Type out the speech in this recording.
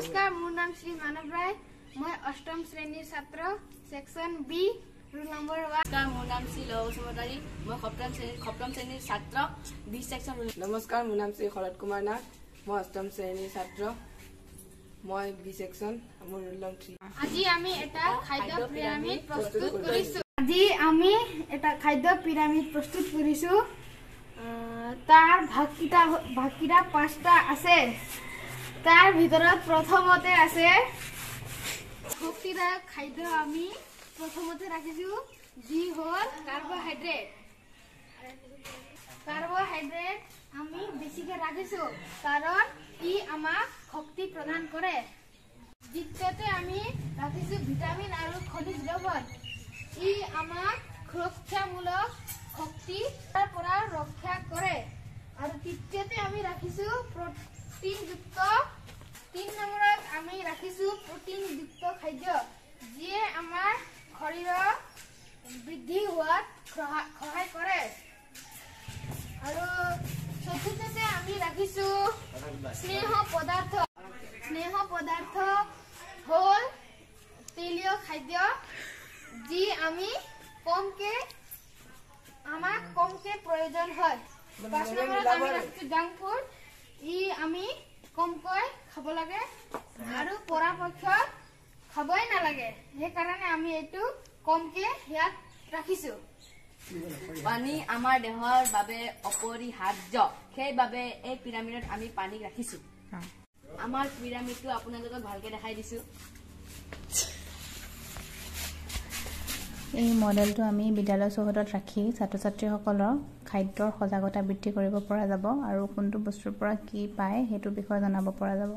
नमस्कार मोर नाम श्री मानव राय मैं अष्टम श्रेणी छात्र सेक्शन बी रूल नंबर 1 नमस्कार मोर नाम श्री लवसमतारी मैं सप्तम श्रेणी छात्र बी सेक्शन नमस्कार मोर नाम श्री शरद कुमार नाथ मैं अष्टम श्रेणी छात्र मैं बी सेक्शन मोर रूल नंबर 3 আজি আমি এটা খাদ্য পিৰামিড প্ৰস্তুত কৰিছো আজি আমি এটা খাদ্য পিৰামিড প্ৰস্তুত কৰিছো তাৰ ভাগকিটা 5টা আছে তাৰ ভিতৰত প্ৰথমতে আছে শক্তিদায়ক খাদ্য আমি প্ৰথমতে ৰাখিছো যি হল কাৰ্বোহাইড্ৰেট আমি বেছিকে ৰাখিছো কাৰণ ই আমাক শক্তি প্ৰদান কৰে দ্বিতীয়তে আমি ৰাখিছো ভিটামিন আৰু খনিজ লৱণ ই আমাক সুৰক্ষামূলক শক্তিৰ পৰা ৰক্ষা কৰে আৰু তৃতীয়তে আমি ৰাখিছো প্ৰটিনযুক্ত 3 নম্বৰত আমি ৰাখিছো প্ৰটিনযুক্ত খাদ্য যিয়ে আমাৰ শৰীৰৰ বৃদ্ধি হোৱাত সহায় কৰে আৰু চতুৰ্থতে আমি ৰাখিছো স্নেহ পদাৰ্থ হল তেলীয় খাদ্য যি আমি কমকে প্ৰয়োজন হয় 5 নম্বৰত আমি ৰাখিছো জাংক ফুড ই আমি কমকৈ খাব লাগে আৰু পৰাপক্ষত খাবই নালাগে সেই কাৰণে আমি এটো কমকে ইয়াত ৰাখিছো পানী আমাৰ দেহৰ বাবে অপৰিহাৰ্য সেইবাবে এই পিৰামিডত আমি পানী ৰাখিছো আমাৰ পিৰামিডটো আপোনালোকক ভালকে দেখাই দিছো এই মডেলটো আমি বিদ্যালয় চৌহদত ৰাখি ছাত্ৰ-ছাত্ৰীসকলৰ খাদ্যৰ সজাগতা বৃদ্ধি কৰিব পৰা যাব আৰু কোনটো বস্তুৰ পৰা কি পায় সেইটো বিষয়ে জনাব পৰা যাব